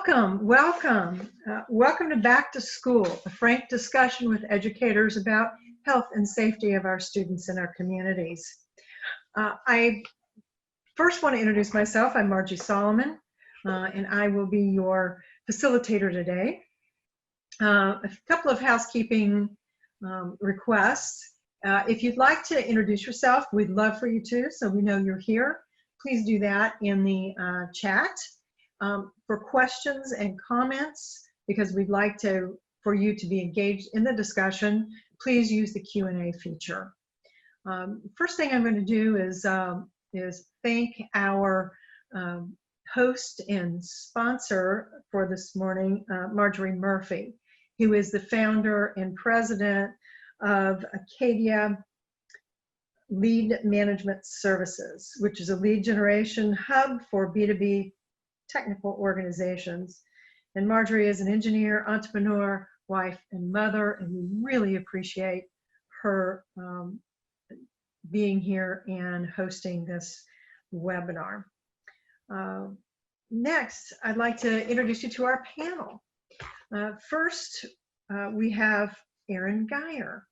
Welcome to Back to School, a frank discussion with educators about health and safety of our students and our communities. I first want to introduce myself. I'm Margye Solomon, and I will be your facilitator today. A couple of housekeeping requests. If you'd like to introduce yourself, we'd love for you to, so we know you're here. Please do that in the chat. For questions and comments, because we'd like for you to be engaged in the discussion, please use the Q&A feature. First thing I'm going to do is thank our host and sponsor for this morning, Marjorie Murphy, who is the founder and president of Acadia Lead Management Services, which is a lead generation hub for B2B technical organizations. And Marjorie is an engineer, entrepreneur, wife, and mother, and we really appreciate her being here and hosting this webinar. Next, I'd like to introduce you to our panel. First, we have Erin Geyer.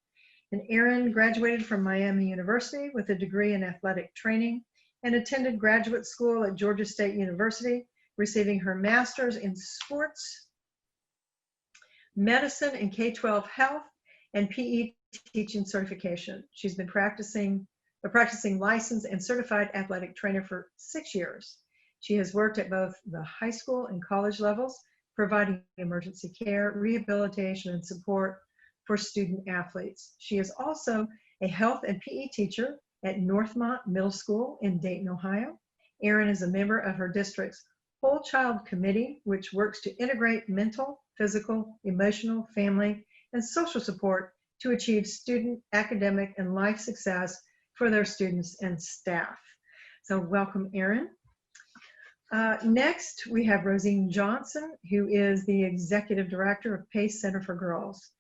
And Erin graduated from Miami University with a degree in athletic training and attended graduate school at Georgia State University, receiving her master's in sports medicine and K-12 health and PE teaching certification. She's been a practicing licensed and certified athletic trainer for 6 years. She has worked at both the high school and college levels, providing emergency care, rehabilitation, and support for student athletes. She is also a health and PE teacher at Northmont Middle School in Dayton, Ohio. Erin is a member of her district's Whole Child Committee, which works to integrate mental, physical, emotional, family, and social support to achieve student, academic, and life success for their students and staff. So welcome, Erin. Next, we have Rosene Johnson, who is the Executive Director of PACE Center for Girls.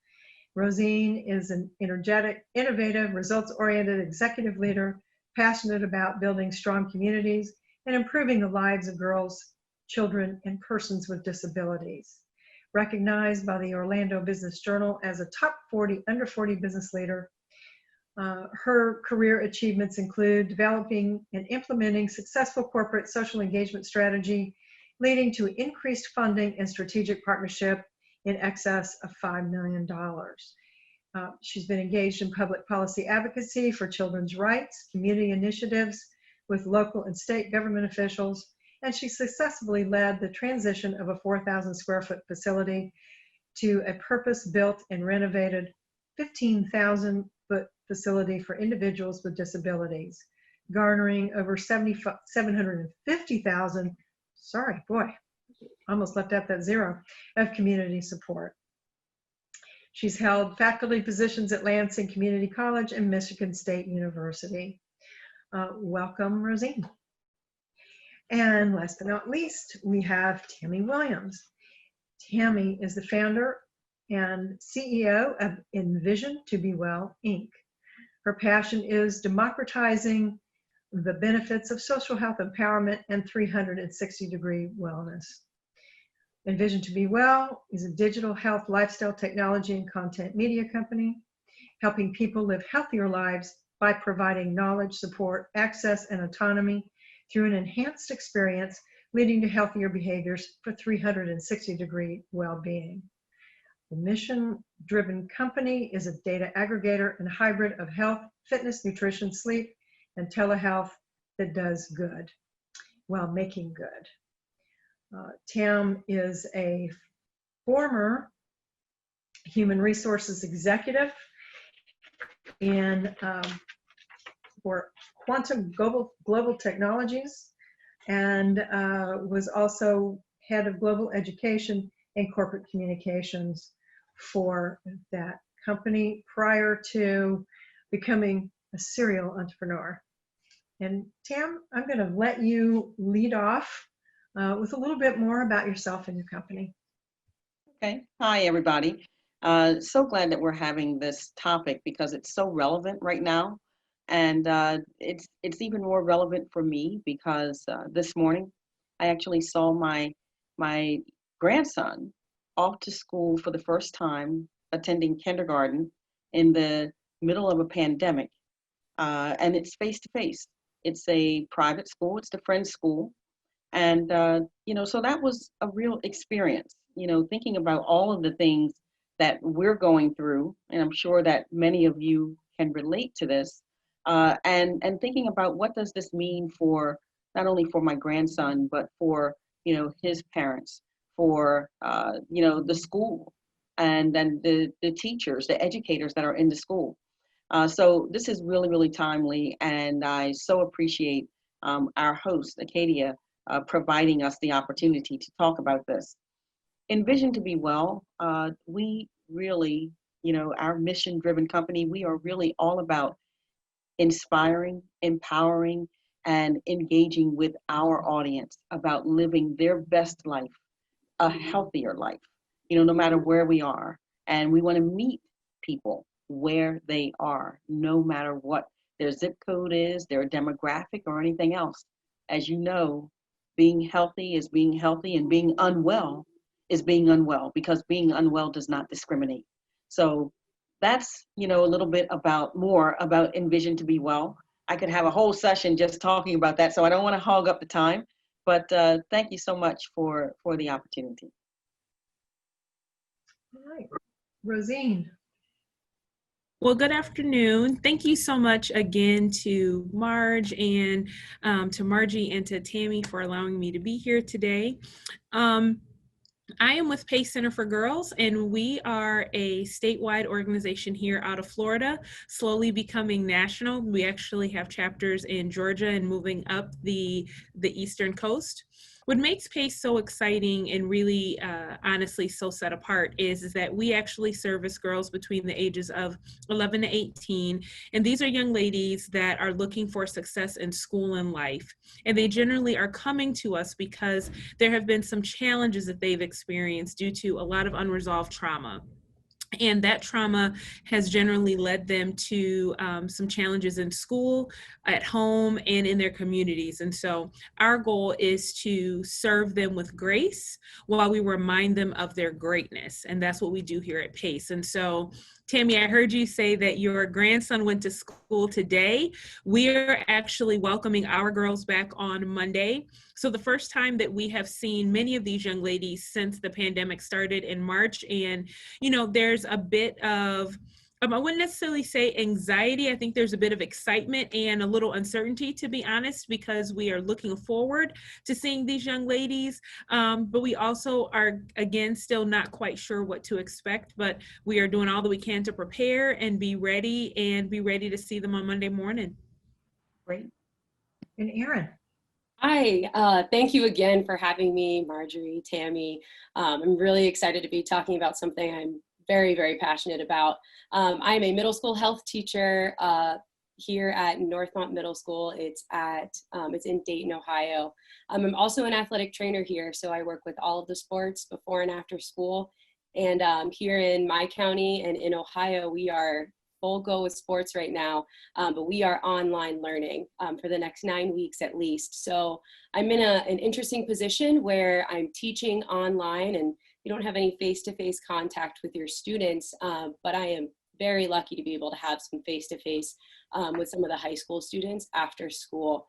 Rosene is an energetic, innovative, results-oriented executive leader, passionate about building strong communities and improving the lives of girls, children, and persons with disabilities. Recognized by the Orlando Business Journal as a top 40 under 40 business leader, her career achievements include developing and implementing successful corporate social engagement strategy, leading to increased funding and strategic partnership in excess of $5 million. She's been engaged in public policy advocacy for children's rights, community initiatives with local and state government officials, and she successfully led the transition of a 4,000 square foot facility to a purpose-built and renovated 15,000 foot facility for individuals with disabilities, garnering over 750,000, sorry, boy, almost left out that zero, of community support. She's held faculty positions at Lansing Community College and Michigan State University. Welcome, Rosene. And last but not least, we have Tammy Williams. Tammy is the founder and CEO of Envision2bWell, Inc. Her passion is democratizing the benefits of social health empowerment and 360-degree wellness. Envision2bWell is a digital health, lifestyle, technology, and content media company, helping people live healthier lives by providing knowledge, support, access, and autonomy through an enhanced experience, leading to healthier behaviors for 360-degree well-being. The mission-driven company is a data aggregator and hybrid of health, fitness, nutrition, sleep, and telehealth that does good while making good. Tam is a former human resources executive for Quantum Global Technologies, and was also head of global education and corporate communications for that company prior to becoming a serial entrepreneur. And Tam, I'm going to let you lead off with a little bit more about yourself and your company. Okay. Hi, everybody. So glad that we're having this topic because it's so relevant right now. And it's even more relevant for me because this morning I actually saw my grandson off to school for the first time, attending kindergarten in the middle of a pandemic. And it's face to face. It's a private school, it's the Friends School. And, so that was a real experience, thinking about all of the things that we're going through. And I'm sure that many of you can relate to this. And thinking about what does this mean for not only for my grandson, but for, his parents, for, the school and then the teachers, the educators that are in the school. So this is really, really timely. And I so appreciate our host, Acadia, providing us the opportunity to talk about this. Envision2bWell, we really, our mission-driven company, we are really all about inspiring, empowering, and engaging with our audience about living their best life, a healthier life, no matter where we are. And we want to meet people where they are, no matter what their zip code is, their demographic, or anything else. As you know, being healthy is being healthy, and being unwell is being unwell, because being unwell does not discriminate. So that's, a little bit more about Envision2bWell. I could have a whole session just talking about that, so I don't want to hog up the time, but thank you so much for the opportunity. All right, Rosene. Well, good afternoon. Thank you so much again to Marge and to Margye and to Tammy for allowing me to be here today. I am with PACE Center for Girls, and we are a statewide organization here out of Florida, slowly becoming national. We actually have chapters in Georgia and moving up the eastern coast. What makes PACE so exciting and really honestly so set apart is that we actually service girls between the ages of 11 to 18. And these are young ladies that are looking for success in school and life. And they generally are coming to us because there have been some challenges that they've experienced due to a lot of unresolved trauma. And that trauma has generally led them to some challenges in school, at home, and in their communities. And so our goal is to serve them with grace while we remind them of their greatness. And that's what we do here at PACE. And so, Tammy, I heard you say that your grandson went to school today. We are actually welcoming our girls back on Monday. So the first time that we have seen many of these young ladies since the pandemic started in March. And, there's a bit of, I wouldn't necessarily say anxiety. I think there's a bit of excitement and a little uncertainty, to be honest, because we are looking forward to seeing these young ladies. But we also are, again, still not quite sure what to expect, but we are doing all that we can to prepare and be ready to see them on Monday morning. Great. And Erin. Hi, thank you again for having me, Marjorie, Tammy. I'm really excited to be talking about something I'm very, very passionate about. I'm a middle school health teacher here at Northmont Middle School. It's in Dayton, Ohio. I'm also an athletic trainer here, so I work with all of the sports before and after school. And here in my county and in Ohio, we are full go with sports right now, but we are online learning for the next 9 weeks at least. So I'm in an interesting position where I'm teaching online and you don't have any face-to-face contact with your students, but I am very lucky to be able to have some face-to-face with some of the high school students after school.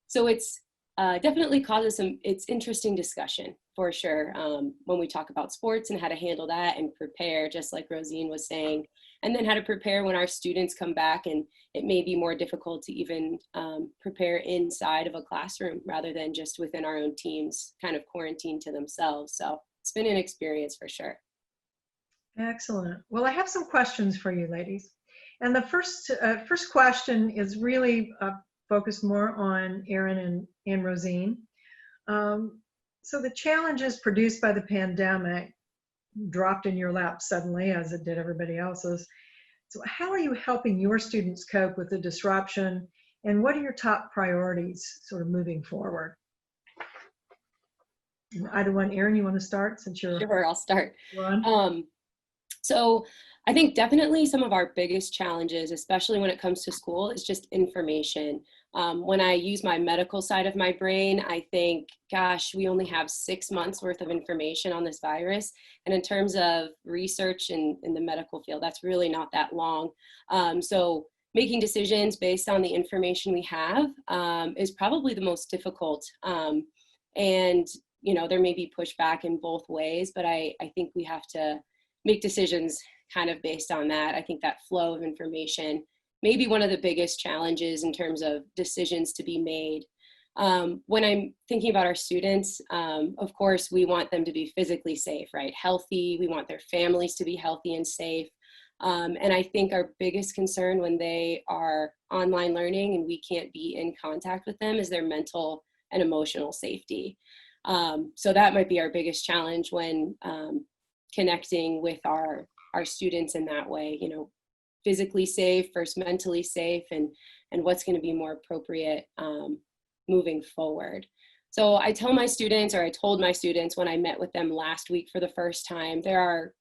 So it's definitely causes it's interesting discussion for sure when we talk about sports and how to handle that and prepare, just like Rosene was saying, and then how to prepare when our students come back and it may be more difficult to even prepare inside of a classroom rather than just within our own teams, kind of quarantined to themselves. So it's been an experience for sure. Excellent. Well, I have some questions for you, ladies. And the first question is really focused more on Erin and Rosene. So the challenges produced by the pandemic dropped in your lap suddenly, as it did everybody else's. So how are you helping your students cope with the disruption, and what are your top priorities sort of moving forward? And either one, Erin, you want to start since you're— Sure, I'll start. One. So I think definitely some of our biggest challenges, especially when it comes to school, is just information. When I use my medical side of my brain, I think, gosh, we only have 6 months worth of information on this virus. And in terms of research in the medical field, that's really not that long. So making decisions based on the information we have is probably the most difficult. And, you know, there may be pushback in both ways, but I think we have to make decisions kind of based on that. I think that flow of information may be one of the biggest challenges in terms of decisions to be made. When I'm thinking about our students, of course, we want them to be physically safe, right? Healthy. We want their families to be healthy and safe. And I think our biggest concern when they are online learning and we can't be in contact with them is their mental and emotional safety. So that might be our biggest challenge when connecting with our students in that way, you know, physically safe versus mentally safe, and what's going to be more appropriate moving forward. So I tell my students, or I told my students when I met with them last week for the first time, there are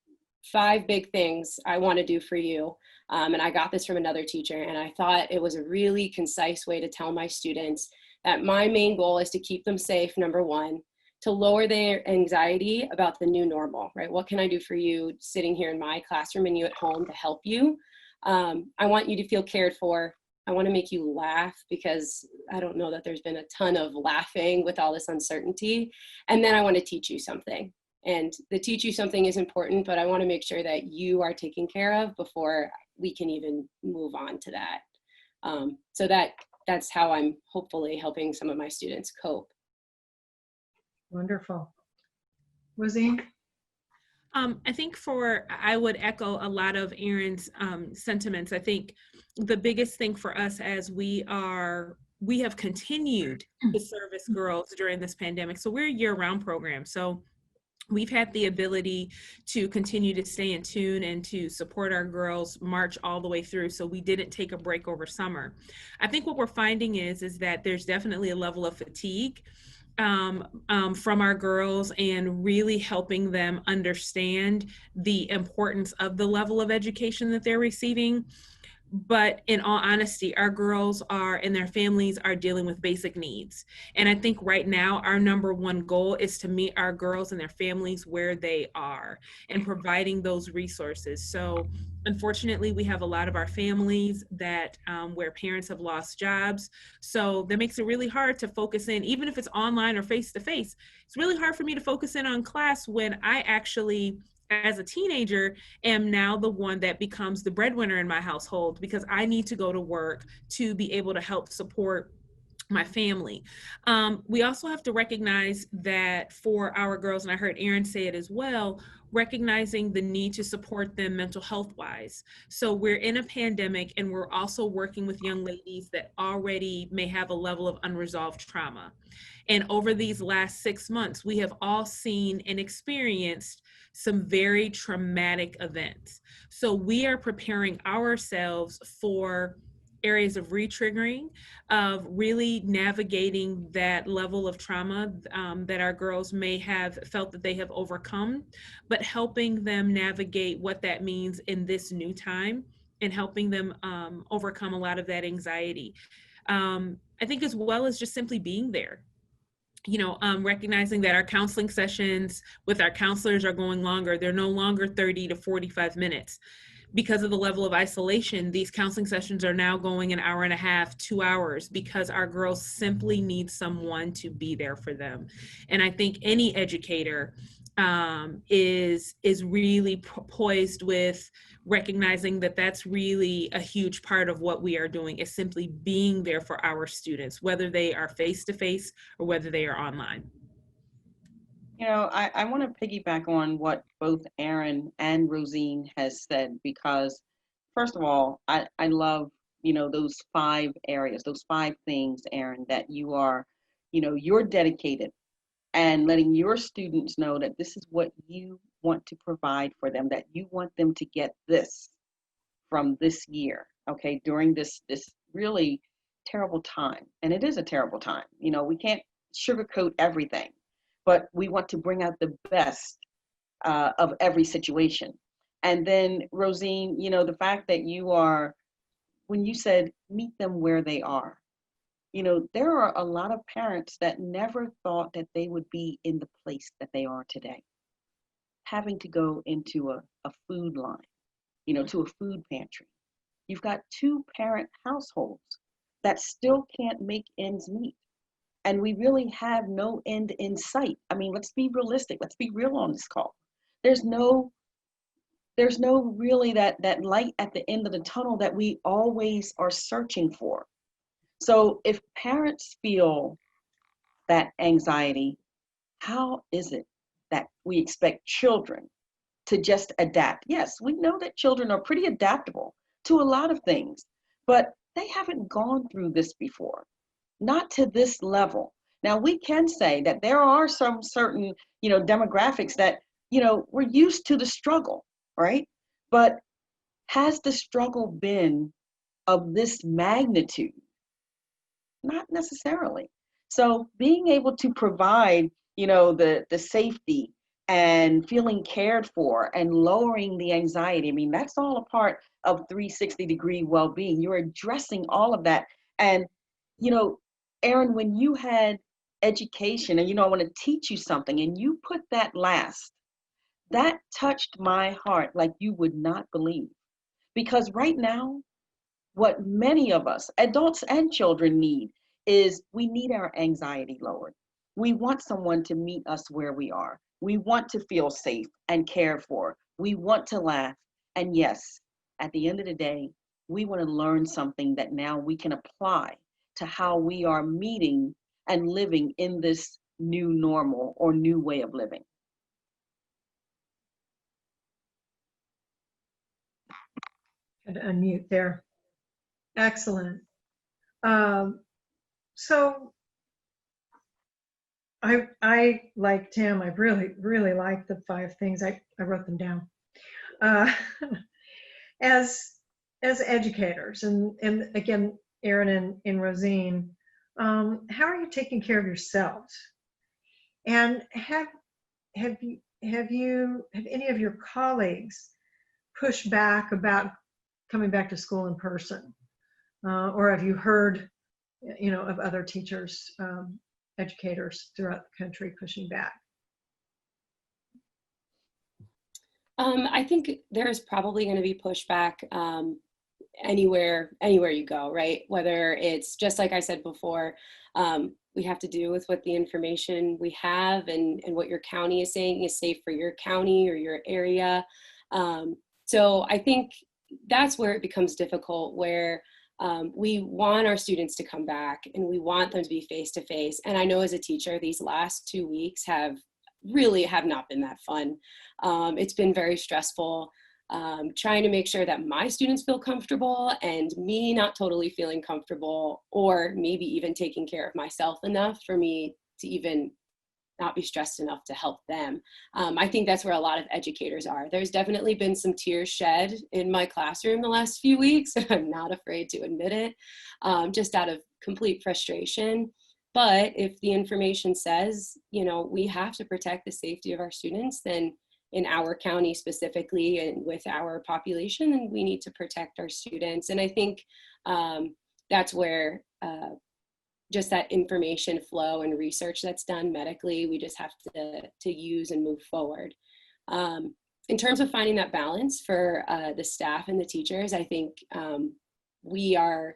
5 big things I want to do for you. And I got this from another teacher, and I thought it was a really concise way to tell my students that my main goal is to keep them safe, number one, to lower their anxiety about the new normal, right? What can I do for you sitting here in my classroom and you at home to help you? I want you to feel cared for. I want to make you laugh, because I don't know that there's been a ton of laughing with all this uncertainty. And then I want to teach you something. And the teach you something is important, but I want to make sure that you are taken care of before we can even move on to that. So that's how I'm hopefully helping some of my students cope. Wonderful. Rosene? I think I would echo a lot of Erin's sentiments. I think the biggest thing for us as we have continued to service girls during this pandemic. So we're a year-round program. So we've had the ability to continue to stay in tune and to support our girls march all the way through. So we didn't take a break over summer. I think what we're finding is that there's definitely a level of fatigue from our girls, and really helping them understand the importance of the level of education that they're receiving. But in all honesty, our girls and their families are dealing with basic needs. And I think right now our number one goal is to meet our girls and their families where they are and providing those resources. So unfortunately, we have a lot of our families that where parents have lost jobs. So that makes it really hard to focus in, even if it's online or face-to-face. It's really hard for me to focus in on class when I actually, as a teenager, am now the one that becomes the breadwinner in my household, because I need to go to work to be able to help support my family. We also have to recognize that for our girls, and I heard Erin say it as well, recognizing the need to support them mental health wise. So we're in a pandemic, and we're also working with young ladies that already may have a level of unresolved trauma. And over these last 6 months, we have all seen and experienced some very traumatic events. So we are preparing ourselves for areas of re-triggering, of really navigating that level of trauma that our girls may have felt that they have overcome, but helping them navigate what that means in this new time, and helping them overcome a lot of that anxiety. I think, as well as just simply being there. Recognizing that our counseling sessions with our counselors are going longer. They're no longer 30 to 45 minutes. Because of the level of isolation, these counseling sessions are now going an hour and a half, 2 hours, because our girls simply need someone to be there for them. And I think any educator is really poised with recognizing that that's really a huge part of what we are doing, is simply being there for our students, whether they are face-to-face or whether they are online. You know, I want to piggyback on what both Erin and Rosene has said, because first of all, I love, those 5 areas, those 5 things, Erin, that you are, you're dedicated, and letting your students know that this is what you want to provide for them, that you want them to get this from this year, okay, during this really terrible time. And it is a terrible time. We can't sugarcoat everything, but we want to bring out the best of every situation. And then Rosene, you know, the fact that you are, when you said meet them where they are, you know, there are a lot of parents that never thought that they would be in the place that they are today, having to go into a food line, you know, to a food pantry. You've got 2-parent households that still can't make ends meet. And we really have no end in sight. I mean, let's be realistic. Let's be real on this call. There's no really that light at the end of the tunnel that we always are searching for. So if parents feel that anxiety, how is it that we expect children to just adapt? Yes, we know that children are pretty adaptable to a lot of things, but they haven't gone through this before, not to this level. Now we can say that there are some certain, you know, demographics that, you know, we're used to the struggle, right? But has the struggle been of this magnitude? Not necessarily. So being able to provide, you know, the safety and feeling cared for and lowering the anxiety, I mean, that's all a part of 360-degree well-being. You're addressing all of that. And, you know, Erin, when you had education and, you know, I want to teach you something and you put that last, that touched my heart like you would not believe. Because right now, what many of us, adults and children, need is we need our anxiety lowered. We want someone to meet us where we are. We want to feel safe and cared for. We want to laugh. And yes, at the end of the day, we want to learn something that now we can apply to how we are meeting and living in this new normal or new way of living. Had to unmute there. Excellent. So I like Tim. I really like the 5 things. I wrote them down. As educators, and again, Erin and Rosene, how are you taking care of yourselves? And have any of your colleagues pushed back about coming back to school in person, or have you heard, you know, of other teachers, educators throughout the country pushing back? I think there's probably going to be pushback anywhere you go, right? Whether it's just like I said before, we have to do with what the information we have and what your county is saying is safe for your county or your area. So I think that's where it becomes difficult, where we want our students to come back and we want them to be face-to-face. And I know as a teacher, these last 2 weeks have not been that fun. It's been very stressful, trying to make sure that my students feel comfortable and me not totally feeling comfortable, or maybe even taking care of myself enough for me to even not be stressed enough to help them. I think that's where a lot of educators are. There's definitely been some tears shed in my classroom the last few weeks. I'm not afraid to admit it, just out of complete frustration. But if the information says, you know, we have to protect the safety of our students, then in our county specifically and with our population, then we need to protect our students. And I think that's where just that information flow and research that's done medically, we just have to use and move forward. In terms of finding that balance for the staff and the teachers, I think we are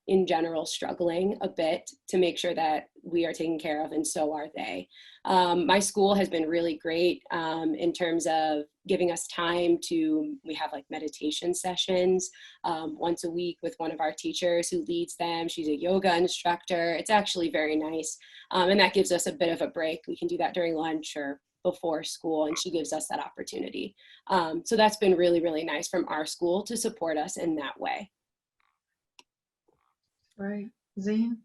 in general struggling a bit to make sure that we are taken care of, and so are they. My school has been really great in terms of giving us time we have like meditation sessions once a week with one of our teachers who leads them. She's a yoga instructor. It's actually very nice. And that gives us a bit of a break. We can do that during lunch or before school, and she gives us that opportunity. So that's been really, really nice from our school to support us in that way. Right, Zine?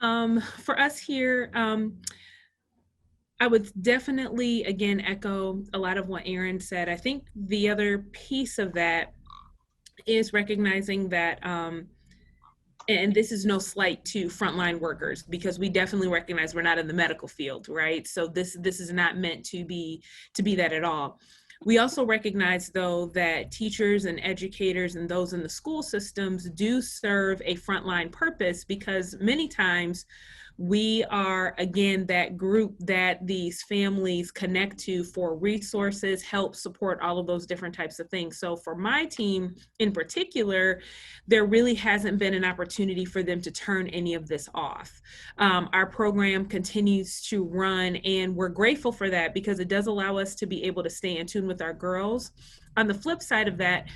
For us here, I would definitely, again, echo a lot of what Erin said. I think the other piece of that is recognizing that, and this is no slight to frontline workers, because we definitely recognize we're not in the medical field, right? So this is not meant to be that at all. We also recognize, though, that teachers and educators and those in the school systems do serve a frontline purpose, because many times we are, again, that group that these families connect to for resources, help, support, all of those different types of things. So for my team in particular, there really hasn't been an opportunity for them to turn any of this off. Our program continues to run, and we're grateful for that because it does allow us to be able to stay in tune with our girls. On the flip side of that,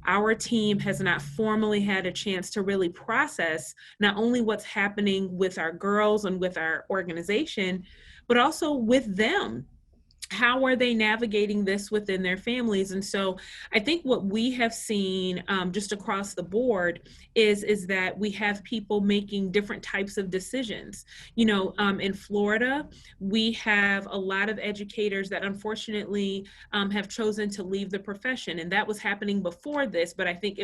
our team has not formally had a chance to really process not only what's happening with our girls and with our organization, but also with them. How are they navigating this within their families? And so I think what we have seen just across the board is that we have people making different types of decisions. In Florida, we have a lot of educators that unfortunately have chosen to leave the profession. And that was happening before this, but I think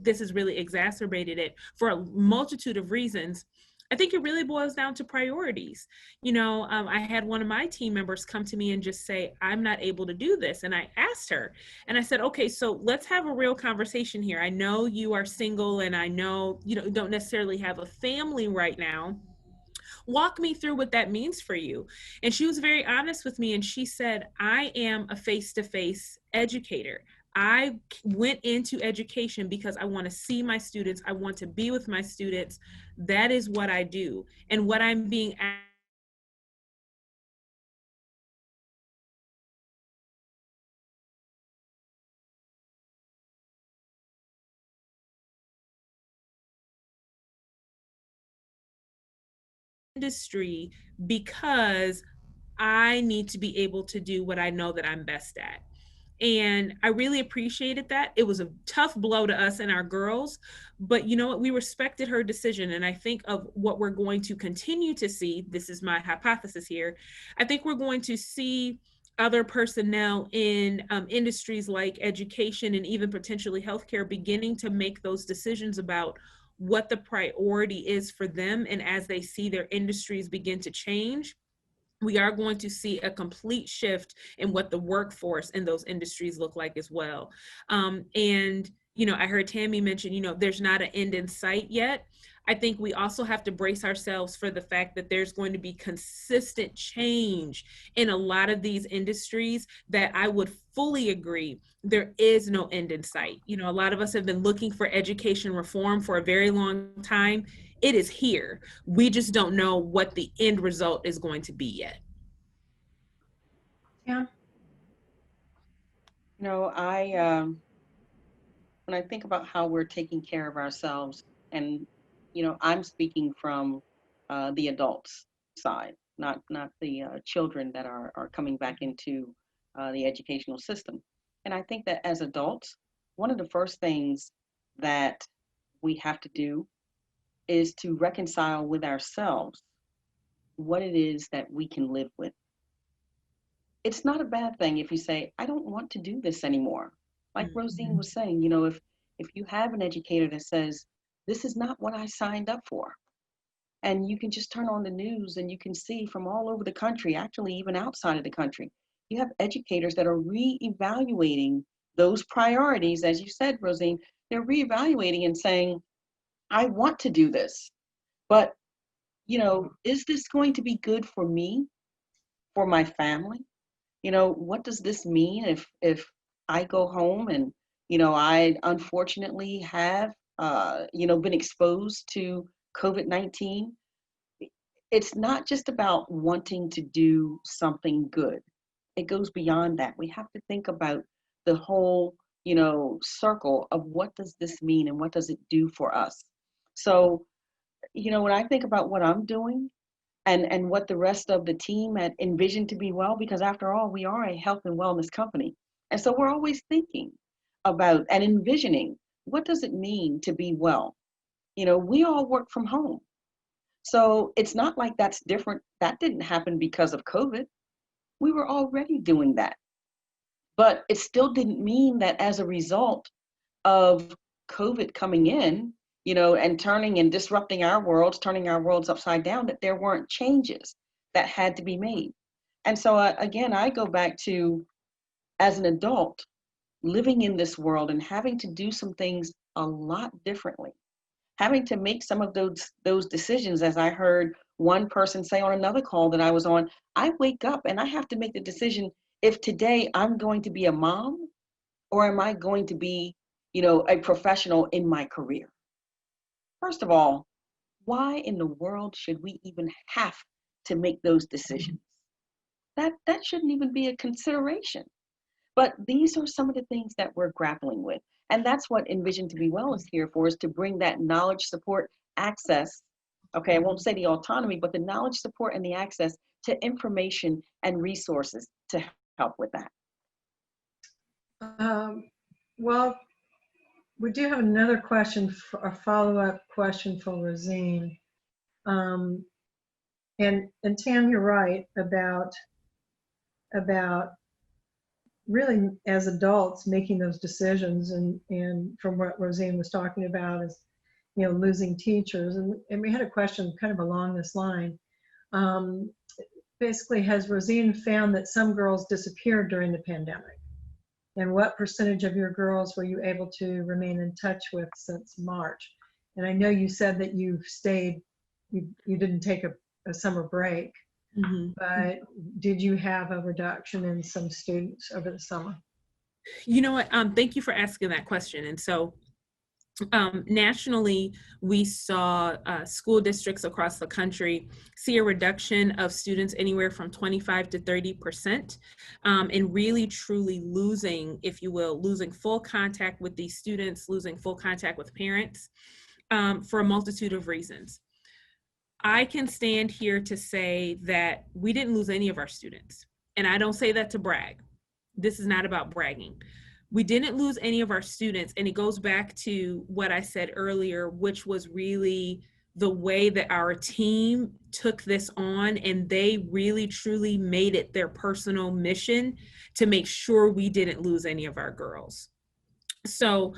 this has really exacerbated it for a multitude of reasons. I think it really boils down to priorities. I had one of my team members come to me and just say, I'm not able to do this. And I asked her and I said, okay, so let's have a real conversation here. I know you are single and I know you don't necessarily have a family right now. Walk me through what that means for you. And she was very honest with me. And she said, I am a face-to-face educator. I went into education because I want to see my students. I want to be with my students. That is what I do. And what I'm being asked industry because I need to be able to do what I know that I'm best at. And I really appreciated that. It was a tough blow to us and our girls, but you know what? We respected her decision. And I think of what we're going to continue to see, this is my hypothesis here, I think we're going to see other personnel in industries like education and even potentially healthcare beginning to make those decisions about what the priority is for them. And as they see their industries begin to change, we are going to see a complete shift in what the workforce in those industries look like as well. And I heard Tammy mention, there's not an end in sight yet. I think we also have to brace ourselves for the fact that there's going to be consistent change in a lot of these industries that I would fully agree there is no end in sight. A lot of us have been looking for education reform for a very long time. It is here. We just don't know what the end result is going to be yet. Yeah. When I think about how we're taking care of ourselves, and I'm speaking from the adults side, not the children that are coming back into the educational system. And I think that as adults, one of the first things that we have to do is to reconcile with ourselves what it is that we can live with. It's not a bad thing if you say, I don't want to do this anymore. Like Rosene was saying, if you have an educator that says, this is not what I signed up for, and you can just turn on the news and you can see from all over the country, actually even outside of the country, you have educators that are reevaluating those priorities. As you said, Rosene, they're reevaluating and saying, I want to do this, but is this going to be good for me, for my family? What does this mean if I go home and I unfortunately have been exposed to COVID-19? It's not just about wanting to do something good. It goes beyond that. We have to think about the whole circle of what does this mean and what does it do for us. So when I think about what I'm doing and what the rest of the team at Envision2bWell, because after all, we are a health and wellness company. And so we're always thinking about and envisioning, what does it mean to be well? We all work from home. So it's not like that's different. That didn't happen because of COVID. We were already doing that. But it still didn't mean that as a result of COVID coming in, and turning and disrupting our worlds, turning our worlds upside down, that there weren't changes that had to be made. And so again, I go back to as an adult, living in this world and having to do some things a lot differently, having to make some of those decisions, as I heard one person say on another call that I was on, I wake up and I have to make the decision if today I'm going to be a mom or am I going to be, a professional in my career. First of all, why in the world should we even have to make those decisions? That shouldn't even be a consideration. But these are some of the things that we're grappling with. And that's what Envision2bWell is here for, is to bring that knowledge, support, access. Okay, I won't say the autonomy, but the knowledge, support, and the access to information and resources to help with that. Well, we do have another question, a follow-up question for Rosene. And Tam, you're right about really, as adults, making those decisions, and from what Rosene was talking about is, losing teachers. And we had a question kind of along this line. Basically, has Rosene found that some girls disappeared during the pandemic? And what percentage of your girls were you able to remain in touch with since March? And I know you said that you've stayed, you didn't take a summer break. Mm-hmm. But did you have a reduction in some students over the summer? You know what? Thank you for asking that question. And so nationally, we saw school districts across the country see a reduction of students anywhere from 25 to 30%, and really truly losing, if you will, losing full contact with these students, losing full contact with parents, for a multitude of reasons. I can stand here to say that we didn't lose any of our students. And I don't say that to brag. This is not about bragging. We didn't lose any of our students. And it goes back to what I said earlier, which was really the way that our team took this on, and they really truly made it their personal mission to make sure we didn't lose any of our girls. So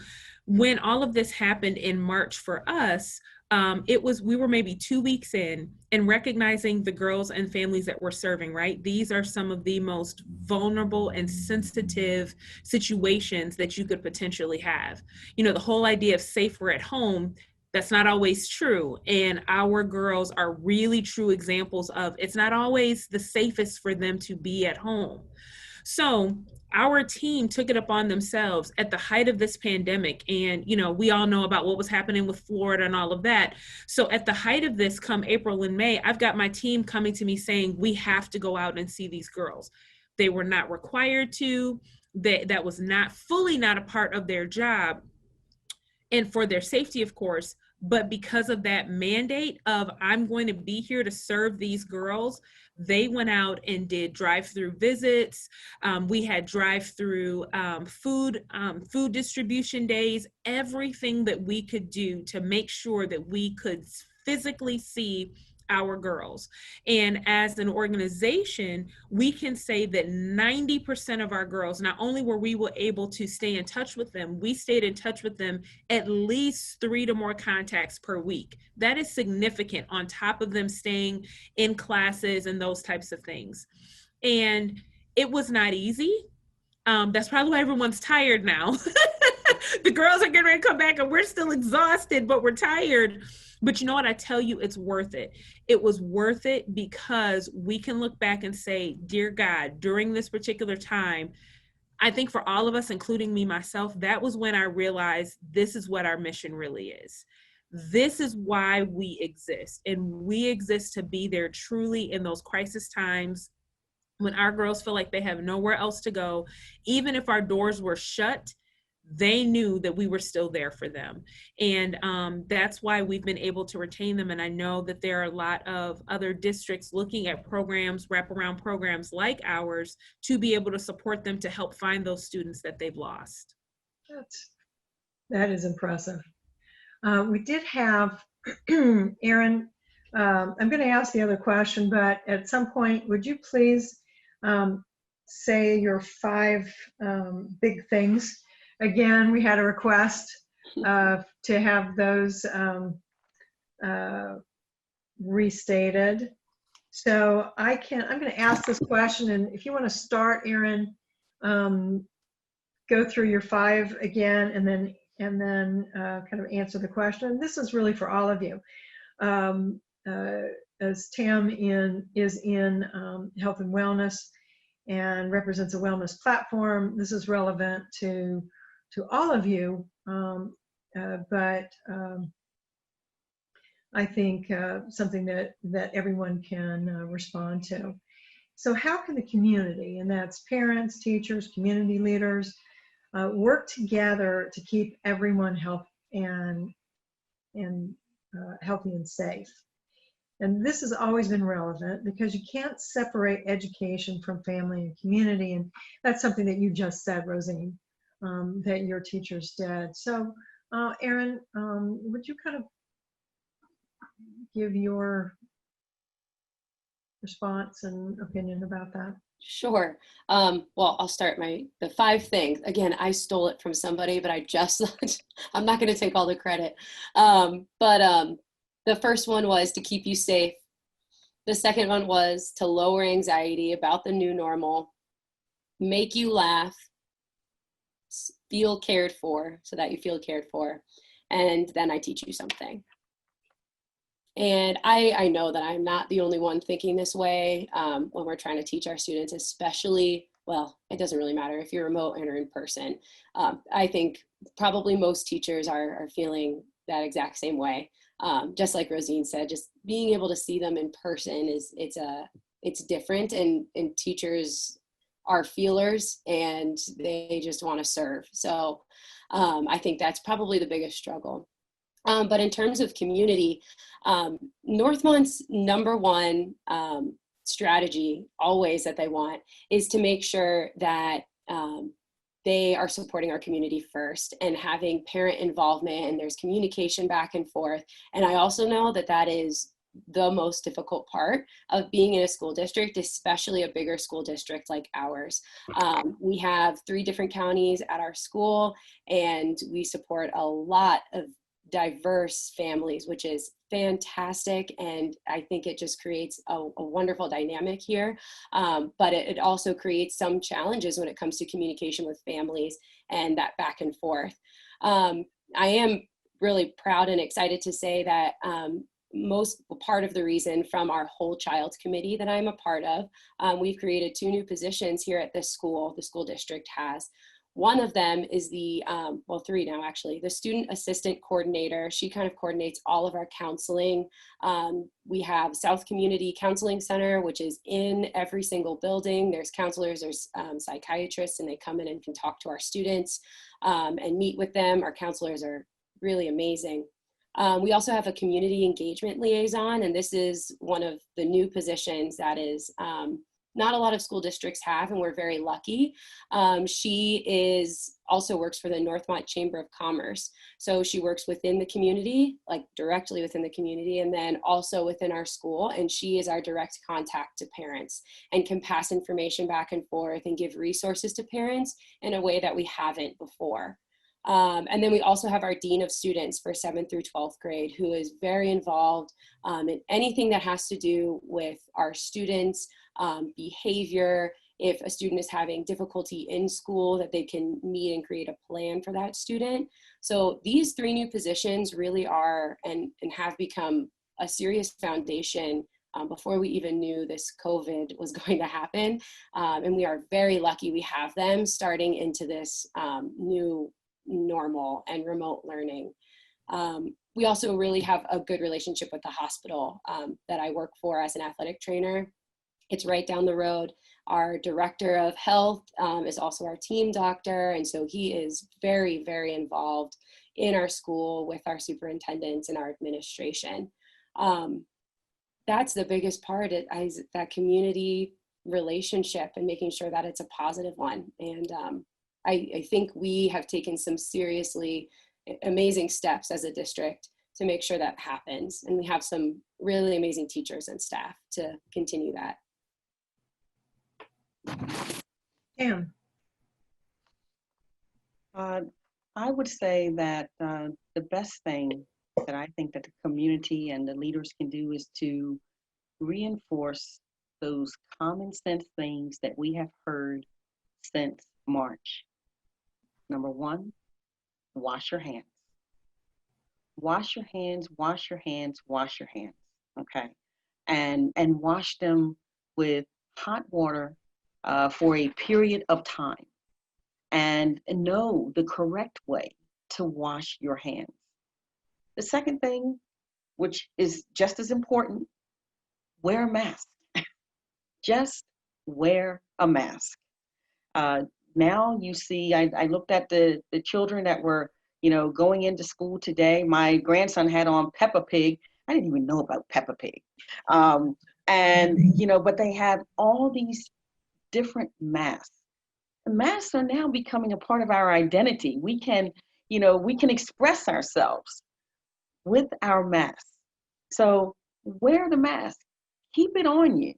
when all of this happened in March for us, we were maybe 2 weeks in and recognizing the girls and families that we're serving, right? These are some of the most vulnerable and sensitive situations that you could potentially have. The whole idea of safer at home, that's not always true. And our girls are really true examples of it's not always the safest for them to be at home. So our team took it upon themselves at the height of this pandemic. And, we all know about what was happening with Florida and all of that. So at the height of this, come April and May, I've got my team coming to me saying, we have to go out and see these girls. They were not required to, that was not a part of their job, and for their safety, of course. But because of that mandate of I'm going to be here to serve these girls, they went out and did drive-through visits. We had drive-through food distribution days, everything that we could do to make sure that we could physically see our girls. And as an organization, we can say that 90% of our girls, not only were we able to stay in touch with them, we stayed in touch with them at least 3 to more contacts per week. That is significant on top of them staying in classes and those types of things. And it was not easy. That's probably why everyone's tired now. The girls are getting ready to come back and we're still exhausted, but we're tired. But you know what? I tell you, it's worth it. It was worth it because we can look back and say, dear God, during this particular time, I think for all of us, including me, myself, that was when I realized this is what our mission really is. This is why we exist. And we exist to be there truly in those crisis times when our girls feel like they have nowhere else to go. Even if our doors were shut, they knew that we were still there for them. And that's why we've been able to retain them. And I know that there are a lot of other districts looking at programs, wraparound programs like ours, to be able to support them to help find those students that they've lost. That is impressive. We did have, Erin, I'm going to ask the other question, but at some point, would you please say your 5 big things? Again, we had a request to have those restated. So I'm going to ask this question, and if you want to start, Erin, go through your 5 again, and then kind of answer the question. This is really for all of you. As Tam is in health and wellness and represents a wellness platform, this is relevant to all of you, but I think something that everyone can respond to. So how can the community, and that's parents, teachers, community leaders, work together to keep everyone healthy and safe? And this has always been relevant because you can't separate education from family and community, and that's something that you just said, Rosene, that your teachers did. So, Erin, would you kind of give your response and opinion about that? Sure. Well, I'll start the 5 things. Again, I stole it from somebody, but I'm not going to take all the credit. The first one was to keep you safe. The second one was to lower anxiety about the new normal, make you laugh, feel cared for, so that you feel cared for, and then I teach you something. And I know that I'm not the only one thinking this way when we're trying to teach our students, especially, well, it doesn't really matter if you're remote or in person. I think probably most teachers are feeling that exact same way. Just like Rosene said, just being able to see them in person it's different, and teachers are feelers and they just want to serve. So I think that's probably the biggest struggle. But in terms of community, Northmont's #1 strategy always that they want is to make sure that they are supporting our community first and having parent involvement, and there's communication back and forth. And I also know that that is the most difficult part of being in a school district, especially a bigger school district like ours. We have 3 different counties at our school, and we support a lot of diverse families, which is fantastic, and I think it just creates a wonderful dynamic here, but it also creates some challenges when it comes to communication with families and that back and forth. I am really proud and excited to say that most part of the reason from our whole child committee that I'm a part of, we've created 2 new positions here at this school, the school district has. One of them is the, 3 now actually, the student assistant coordinator. She kind of coordinates all of our counseling. We have South Community Counseling Center, which is in every single building. There's counselors, there's psychiatrists, and they come in and can talk to our students and meet with them. Our counselors are really amazing. We also have a community engagement liaison, and this is one of the new positions that is not a lot of school districts have, and we're very lucky. She also works for the Northmont Chamber of Commerce. So she works within the community, like directly within the community, and then also within our school. And she is our direct contact to parents and can pass information back and forth and give resources to parents in a way that we haven't before. And then we also have our Dean of Students for 7th through 12th grade, who is very involved in anything that has to do with our students' behavior. If a student is having difficulty in school, that they can meet and create a plan for that student. So these 3 new positions really are and have become a serious foundation before we even knew this COVID was going to happen. And we are very lucky we have them starting into this new normal and remote learning. We also really have a good relationship with the hospital that I work for as an athletic trainer. It's right down the road. Our director of health is also our team doctor, and so he is very, very involved in our school with our superintendents and our administration. That's the biggest part, is that community relationship and making sure that it's a positive one. And I think we have taken some seriously amazing steps as a district to make sure that happens. And we have some really amazing teachers and staff to continue that. Tam. I would say that the best thing that I think that the community and the leaders can do is to reinforce those common sense things that we have heard since March. Number one, wash your hands. Wash your hands, wash your hands, wash your hands, okay? And wash them with hot water for a period of time. And know the correct way to wash your hands. The second thing, which is just as important, wear a mask. Just wear a mask. Now you see, I looked at the children that were, going into school today. My grandson had on Peppa Pig. I didn't even know about Peppa Pig. But they have all these different masks. The masks are now becoming a part of our identity. We can express ourselves with our masks. So wear the mask, keep it on you,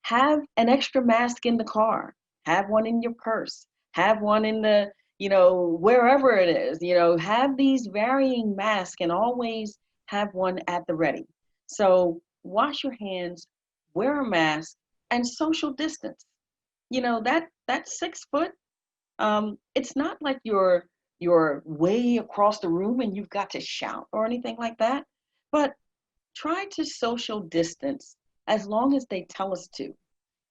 have an extra mask in the car, have one in your purse, have one in the, wherever it is, have these varying masks and always have one at the ready. So wash your hands, wear a mask, and social distance. That 6 foot, it's not like you're way across the room and you've got to shout or anything like that, but try to social distance as long as they tell us to.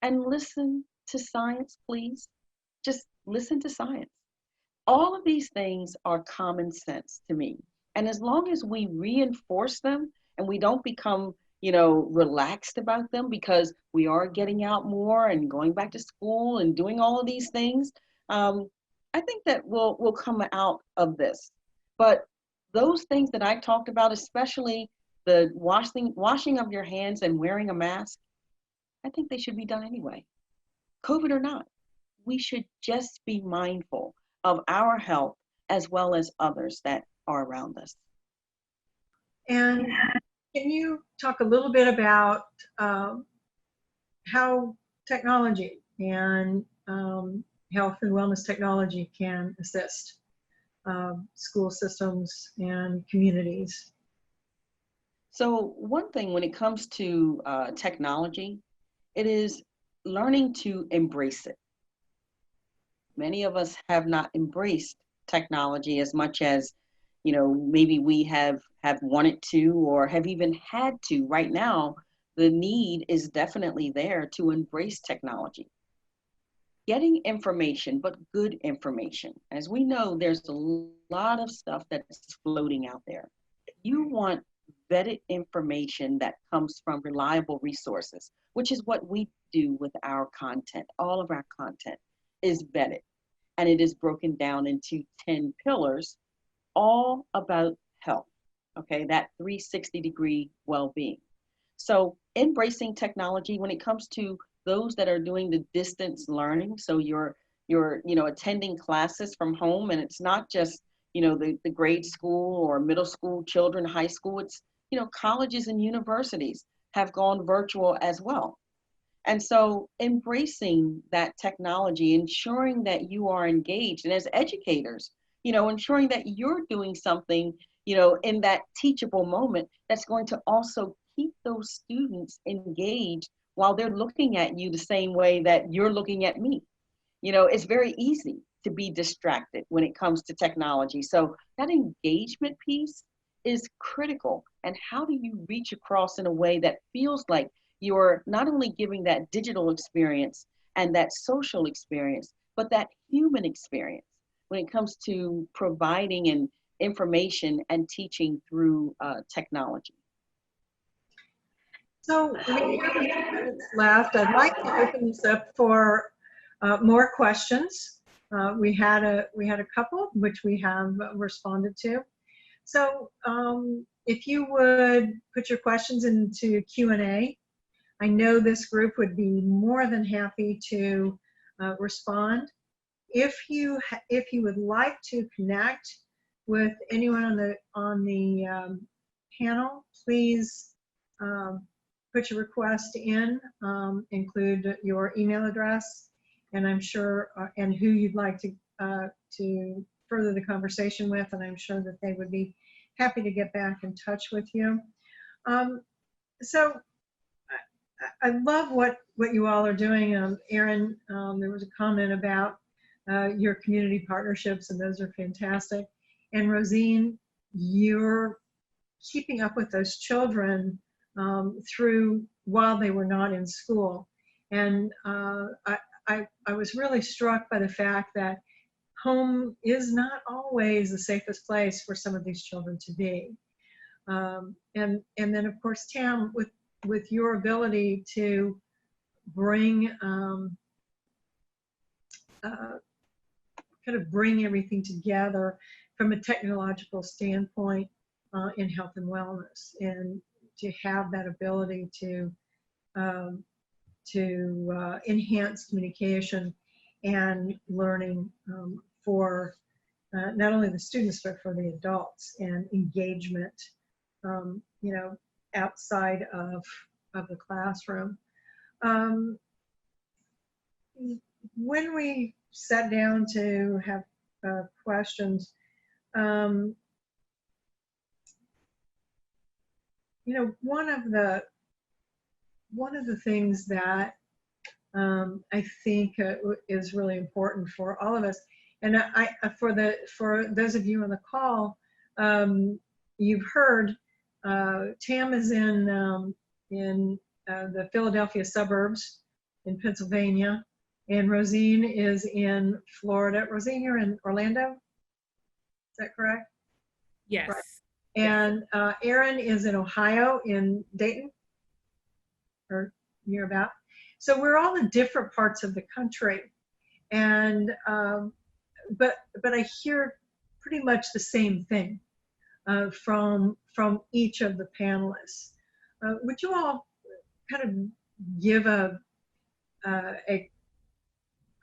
And listen to science, please. Just listen to science. All of these things are common sense to me. And as long as we reinforce them and we don't become relaxed about them because we are getting out more and going back to school and doing all of these things, I think that we'll come out of this. But those things that I talked about, especially the washing of your hands and wearing a mask, I think they should be done anyway. COVID or not, we should just be mindful of our health as well as others that are around us. And can you talk a little bit about how technology and health and wellness technology can assist school systems and communities? So one thing when it comes to technology, it is learning to embrace it. Many of us have not embraced technology as much as maybe we have wanted to or have even had to. Right now, the need is definitely there to embrace technology. Getting information, but good information. As we know, there's a lot of stuff that's floating out there. You want vetted information that comes from reliable resources, which is what we do with our content. All of our content is vetted, and it is broken down into 10 pillars, all about health, okay? That 360-degree well-being. So embracing technology when it comes to those that are doing the distance learning. So you're attending classes from home, and it's not just, the grade school or middle school children, high school. It's, colleges and universities have gone virtual as well. And so embracing that technology, ensuring that you are engaged, and as educators, ensuring that you're doing something, in that teachable moment that's going to also keep those students engaged while they're looking at you the same way that you're looking at me. It's very easy to be distracted when it comes to technology. So that engagement piece is critical. And how do you reach across in a way that feels like you're not only giving that digital experience and that social experience, but that human experience when it comes to providing and information and teaching through technology. So we have a few minutes left. I'd like to open this up for more questions. We had a couple which we have responded to. So if you would put your questions into Q&A, I know this group would be more than happy to respond. If you would like to connect with anyone on the panel, please put your request in, include your email address, and I'm sure, and who you'd like to further the conversation with, and I'm sure that they would be happy to get back in touch with you. So I love what you all are doing. Erin, there was a comment about your community partnerships, and those are fantastic. And Rosene, you're keeping up with those children through while they were not in school. And I was really struck by the fact that home is not always the safest place for some of these children to be. And then of course, Tam, with your ability to bring kind of bring everything together from a technological standpoint in health and wellness, and to have that ability to enhance communication and learning for not only the students but for the adults, and engagement, outside of the classroom. When we sat down to have questions, one of the things that I think is really important for all of us, and for those of you on the call, you've heard Tam is in the Philadelphia suburbs in Pennsylvania, and Rosene is in Florida. Rosene, you're in Orlando? Is that correct? Yes. Right. And Erin is in Ohio, in Dayton, or near about. So we're all in different parts of the country, and but I hear pretty much the same thing from each of the panelists. Would you all kind of give a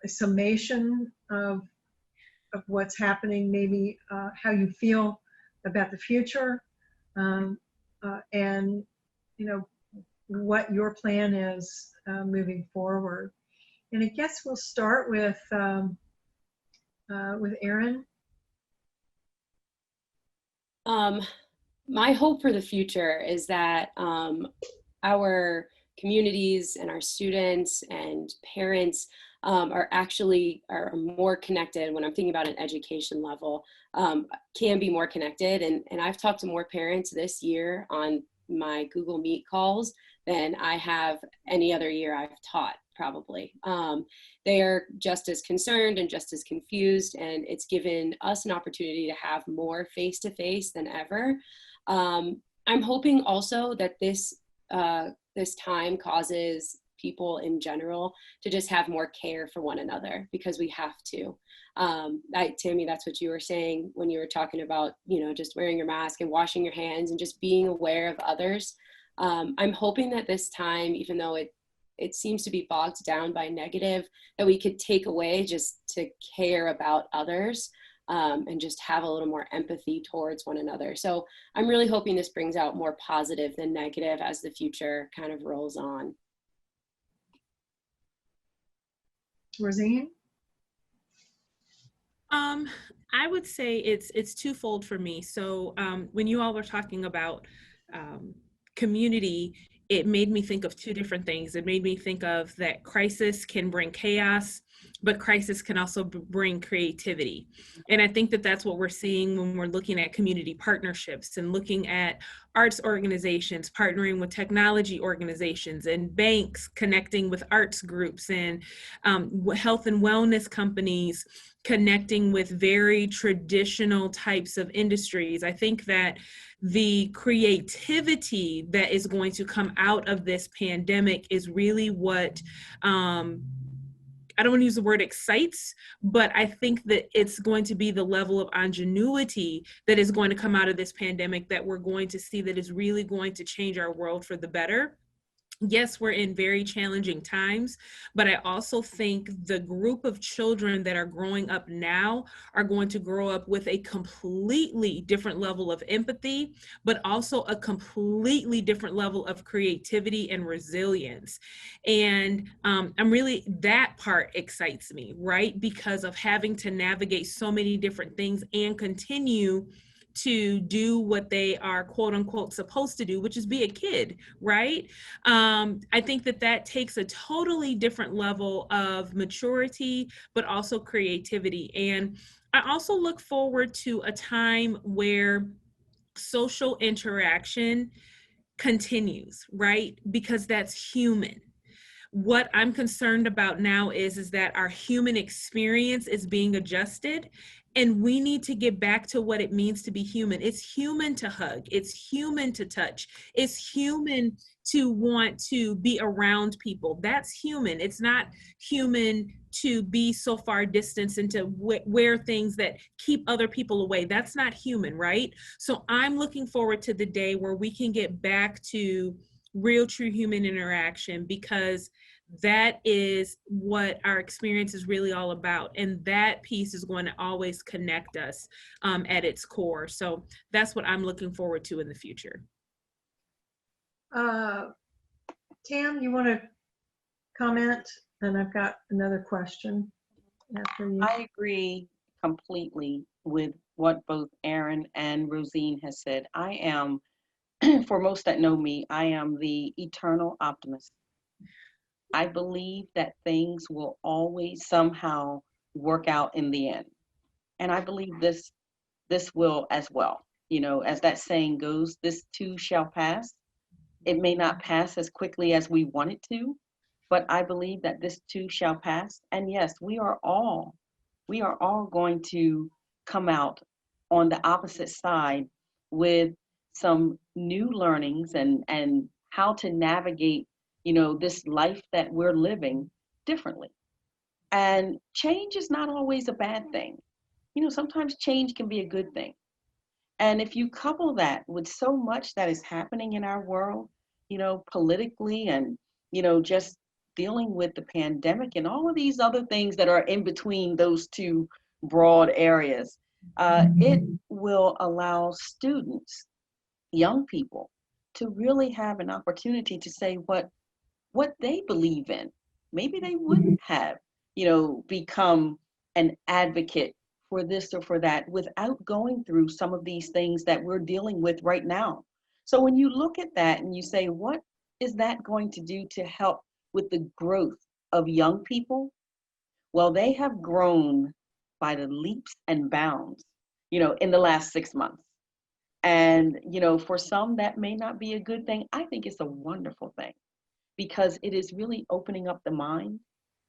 summation of what's happening, maybe how you feel about the future, and what your plan is moving forward? And I guess we'll start with Erin. My hope for the future is that our communities and our students and parents are more connected. When I'm thinking about an education level, can be more connected. And I've talked to more parents this year on my Google Meet calls than I have any other year I've taught, probably. They are just as concerned and just as confused, and it's given us an opportunity to have more face-to-face than ever. I'm hoping also that this time causes people in general to just have more care for one another, because we have to. Tammy, that's what you were saying when you were talking about, just wearing your mask and washing your hands and just being aware of others. I'm hoping that this time, even though it seems to be bogged down by negative, that we could take away just to care about others, and just have a little more empathy towards one another. So I'm really hoping this brings out more positive than negative as the future kind of rolls on. Rosene? I would say it's twofold for me. So when you all were talking about community, it made me think of two different things. It made me think of that crisis can bring chaos, but crisis can also bring creativity. And I think that that's what we're seeing when we're looking at community partnerships and looking at arts organizations partnering with technology organizations, and banks connecting with arts groups, and health and wellness companies connecting with very traditional types of industries. I think that the creativity that is going to come out of this pandemic is really what, I don't want to use the word excites, but I think that it's going to be the level of ingenuity that is going to come out of this pandemic that we're going to see that is really going to change our world for the better. Yes, we're in very challenging times, but I also think the group of children that are growing up now are going to grow up with a completely different level of empathy, but also a completely different level of creativity and resilience. And that part excites me, right? Because of having to navigate so many different things and continue to do what they are quote unquote supposed to do, which is be a kid, right? I think that that takes a totally different level of maturity, but also creativity. And I also look forward to a time where social interaction continues, right? Because that's human. What I'm concerned about now is that our human experience is being adjusted, and we need to get back to what it means to be human. It's human to hug. It's human to touch. It's human to want to be around people. That's human. It's not human to be so far distanced and to wear things that keep other people away. That's not human, right? So I'm looking forward to the day where we can get back to real, true human interaction, because that is what our experience is really all about. And that piece is going to always connect us at its core. So that's what I'm looking forward to in the future. Tam, you want to comment? And I've got another question after you. I agree completely with what both Erin and Rosene has said. I am, for most that know me, I am the eternal optimist. I believe that things will always somehow work out in the end. And I believe this will as well. You know, as that saying goes, this too shall pass. It may not pass as quickly as we want it to, but I believe that this too shall pass. And yes, we are all going to come out on the opposite side with some new learnings and how to navigate, you know, this life that we're living differently. And change is not always a bad thing. You know, sometimes change can be a good thing. And if you couple that with so much that is happening in our world, you know, politically and, you know, just dealing with the pandemic and all of these other things that are in between those two broad areas, it will allow students, young people, to really have an opportunity to say what they believe in. Maybe they wouldn't have, you know, become an advocate for this or for that without going through some of these things that we're dealing with right now. So when you look at that and you say, what is that going to do to help with the growth of young people? Well, they have grown by the leaps and bounds, you know, in the last 6 months. And, you know, for some that may not be a good thing. I think it's a wonderful thing, because it is really opening up the mind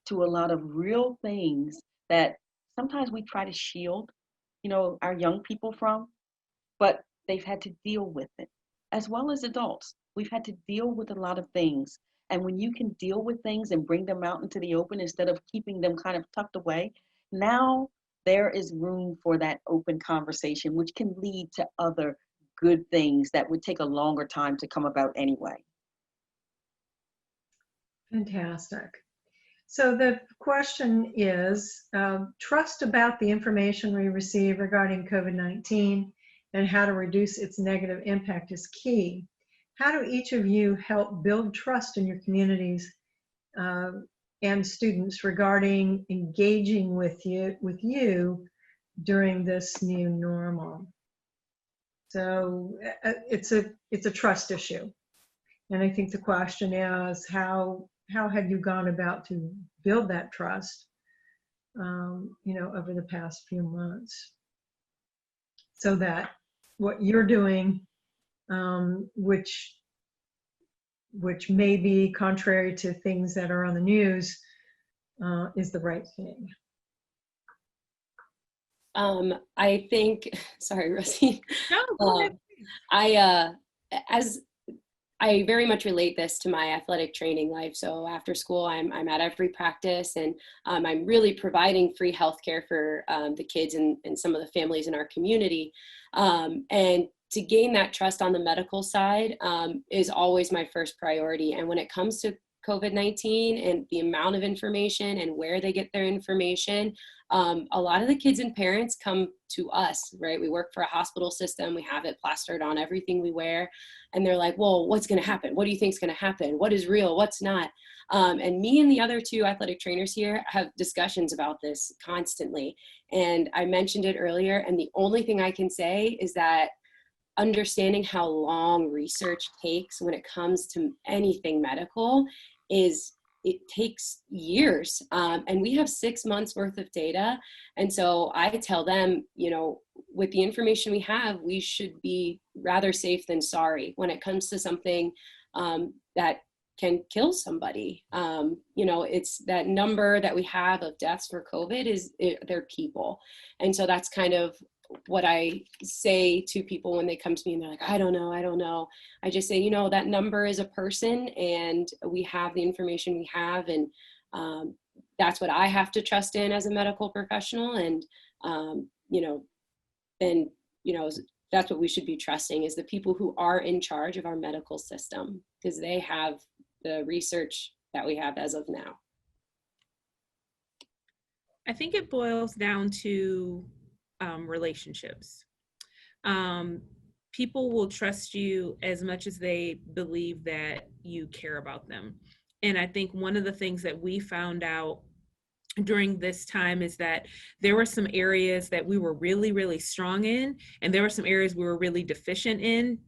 to a lot of real things that sometimes we try to shield, you know, our young people from, but they've had to deal with it, as well as adults. We've had to deal with a lot of things. And when you can deal with things and bring them out into the open instead of keeping them kind of tucked away, now there is room for that open conversation, which can lead to other good things that would take a longer time to come about anyway. Fantastic. So the question is, trust about the information we receive regarding COVID-19 and how to reduce its negative impact is key. How do each of you help build trust in your communities and students regarding engaging with you during this new normal? So it's a trust issue. And I think the question is, how have you gone about to build that trust, you know, over the past few months, so that what you're doing, which may be contrary to things that are on the news, is the right thing? I think, sorry, Rosie. No, go ahead. I very much relate this to my athletic training life. So after school, I'm at every practice, and I'm really providing free healthcare for the kids and some of the families in our community. And to gain that trust on the medical side is always my first priority. And when it comes to COVID-19 and the amount of information and where they get their information, a lot of the kids and parents come to us, right? We work for a hospital system. We have it plastered on everything we wear. And they're like, well, what's going to happen? What do you think is going to happen? What is real? What's not? And me and the other two athletic trainers here have discussions about this constantly. And I mentioned it earlier. And the only thing I can say is that understanding how long research takes when it comes to anything medical is it takes years. And we have 6 months worth of data. And so I tell them, you know, with the information we have, we should be rather safe than sorry when it comes to something that can kill somebody. You know, it's that number that we have of deaths for COVID they're people. And so that's kind of what I say to people when they come to me and they're like, I don't know. I just say, you know, that number is a person and we have the information we have. And that's what I have to trust in as a medical professional. And, you know, then, you know, that's what we should be trusting is the people who are in charge of our medical system because they have the research that we have as of now. I think it boils down to relationships. People will trust you as much as they believe that you care about them. And I think one of the things that we found out during this time is that there were some areas that we were really, really strong in, and there were some areas we were really deficient in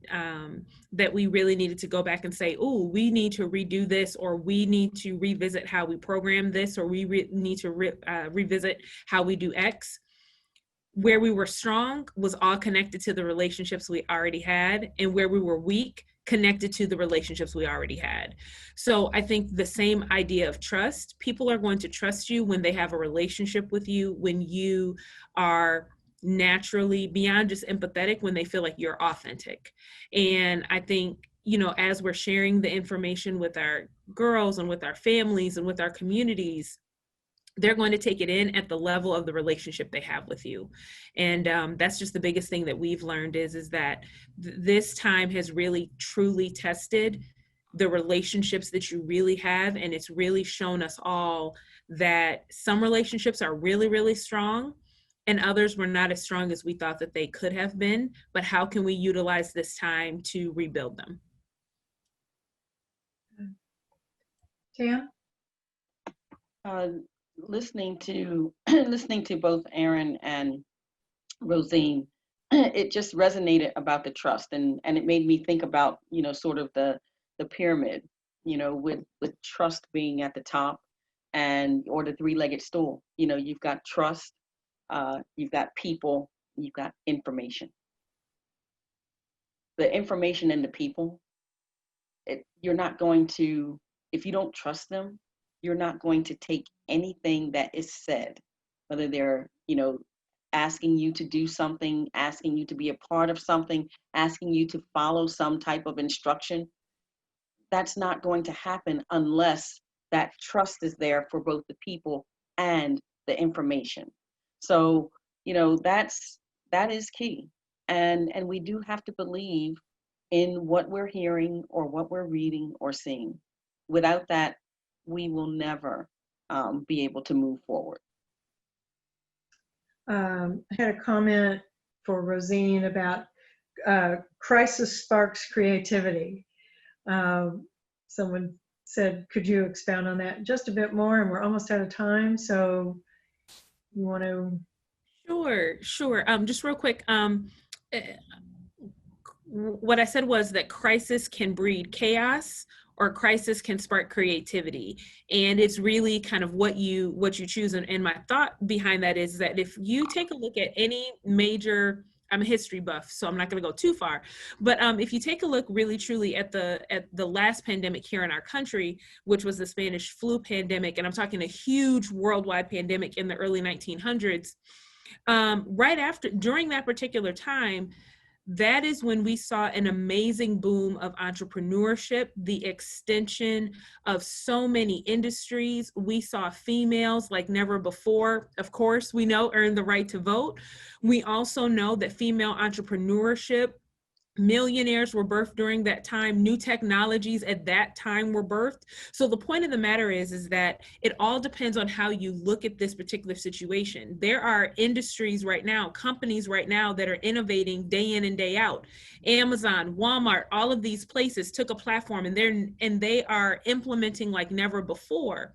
that we really needed to go back and say, oh, we need to redo this, or we need to revisit how we program this, or we need to revisit how we do X. Where we were strong was all connected to the relationships we already had, and where we were weak connected to the relationships we already had. So I think the same idea of trust, people are going to trust you when they have a relationship with you, when you are naturally beyond just empathetic, when they feel like you're authentic. And I think, you know, as we're sharing the information with our girls and with our families and with our communities, they're going to take it in at the level of the relationship they have with you. And that's just the biggest thing that we've learned is that this time has really truly tested the relationships that you really have. And it's really shown us all that some relationships are really, really strong and others were not as strong as we thought that they could have been. But how can we utilize this time to rebuild them? Tam? Listening to both Erin and Rosene, it just resonated about the trust, and it made me think about, you know, sort of the pyramid, you know, with trust being at the top, and or the three-legged stool. You know, you've got trust, you've got people, you've got information. The information and the people, you're not going to, if you don't trust them, you're not going to take anything that is said, whether they're, you know, asking you to do something, asking you to be a part of something, asking you to follow some type of instruction. That's not going to happen unless that trust is there for both the people and the information. So, you know, that is key. And we do have to believe in what we're hearing or what we're reading or seeing. Without that, we will never be able to move forward. I had a comment for Rosene about crisis sparks creativity. Someone said, could you expound on that just a bit more? And we're almost out of time, so you want to? Sure. Just real quick. What I said was that crisis can breed chaos, or crisis can spark creativity. And it's really kind of what you choose. And my thought behind that is that if you take a look at any major, I'm a history buff, so I'm not going to go too far, but if you take a look really truly at the last pandemic here in our country, which was the Spanish flu pandemic, and I'm talking a huge worldwide pandemic in the early 1900s, during that particular time, that is when we saw an amazing boom of entrepreneurship, the extension of so many industries. We saw females like never before, of course, we know, earn the right to vote. We also know that female entrepreneurship Millionaires were birthed during that time. New technologies at that time were birthed. So the point of the matter is that it all depends on how you look at this particular situation. There are industries right now, companies right now that are innovating day in and day out. Amazon, Walmart, all of these places took a platform and they are implementing like never before.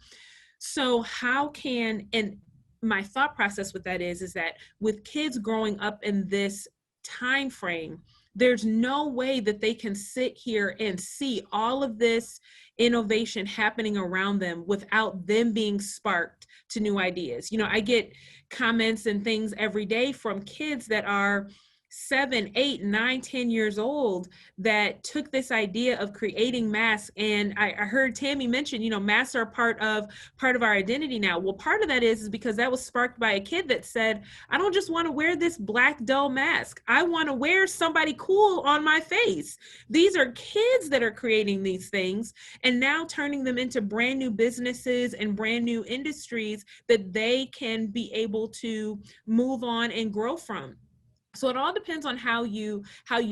So how can, and my thought process with that is that with kids growing up in this time frame, there's no way that they can sit here and see all of this innovation happening around them without them being sparked to new ideas. You know, I get comments and things every day from kids that are 7, 8, 9, 10 years old that took this idea of creating masks. And I heard Tammy mention, you know, masks are part of our identity now. Well, part of that is because that was sparked by a kid that said, I don't just want to wear this black dull mask. I want to wear somebody cool on my face. These are kids that are creating these things and now turning them into brand new businesses and brand new industries that they can be able to move on and grow from. So it all depends on how you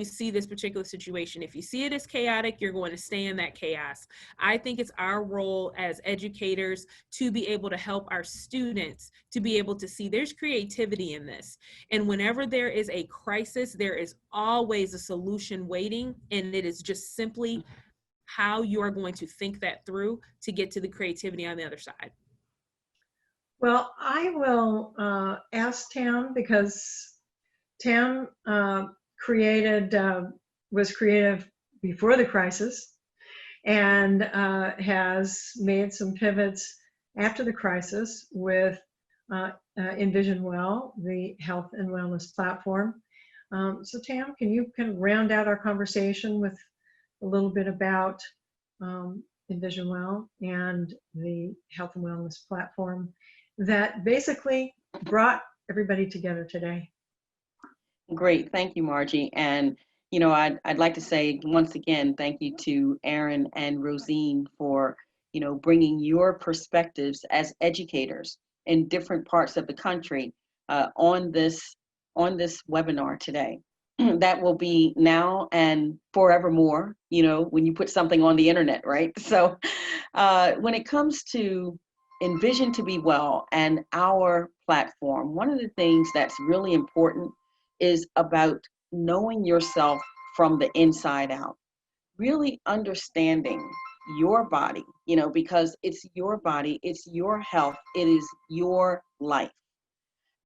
see this particular situation. If you see it as chaotic, you're going to stay in that chaos. I think it's our role as educators to be able to help our students to be able to see there's creativity in this. And whenever there is a crisis, there is always a solution waiting. And it is just simply how you are going to think that through to get to the creativity on the other side. Well, I will ask Tam, because Tam was creative before the crisis and has made some pivots after the crisis with Envision2bWell, the health and wellness platform. So Tam, can you kind of round out our conversation with a little bit about Envision2bWell and the health and wellness platform that basically brought everybody together today? Great. Thank you, Margye. And, you know, I'd like to say once again, thank you to Erin and Rosene for, you know, bringing your perspectives as educators in different parts of the country on this webinar today. That will be now and forevermore, you know, when you put something on the internet, right? So when it comes to Envision2bWell and our platform, one of the things that's really important is about knowing yourself from the inside out, really understanding your body, you know, because it's your body, it's your health, it is your life.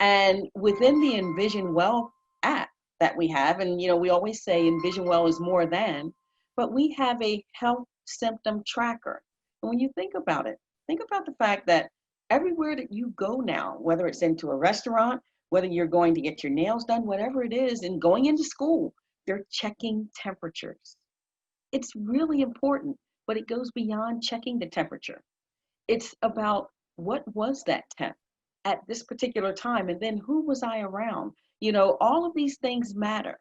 And within the Envision2bWell app that we have, and, you know, we always say Envision2bWell is more than, but we have a health symptom tracker. And when you think about it, think about the fact that everywhere that you go now, whether it's into a restaurant, whether you're going to get your nails done, whatever it is, and going into school, they're checking temperatures. It's really important, but it goes beyond checking the temperature. It's about what was that temp at this particular time, and then who was I around? You know, all of these things matter.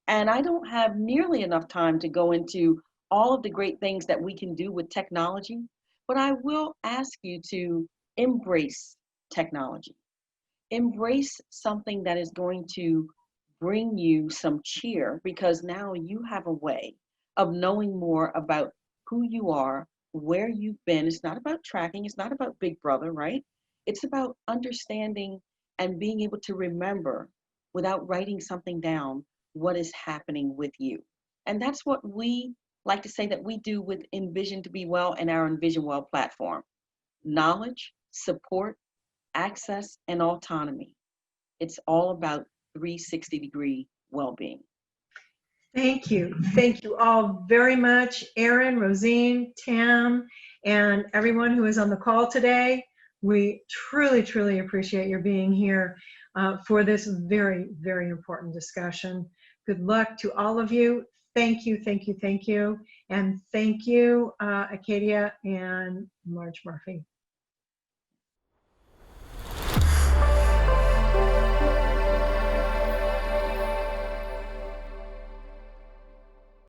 And I don't have nearly enough time to go into all of the great things that we can do with technology, but I will ask you to embrace technology. Embrace something that is going to bring you some cheer, because now you have a way of knowing more about who you are, where you've been. It's not about tracking. It's not about Big Brother, right? It's about understanding and being able to remember without writing something down what is happening with you. And that's what we like to say that we do with Envision2bWell and our Envision2bWell platform. Knowledge, support, access, and autonomy. It's all about 360-degree well-being. Thank you. Thank you all very much, Erin, Rosene, Tam, and everyone who is on the call today. We truly, truly appreciate your being here for this very, very important discussion. Good luck to all of you. Thank you, thank you, thank you. And thank you, Acadia and Marge Murphy.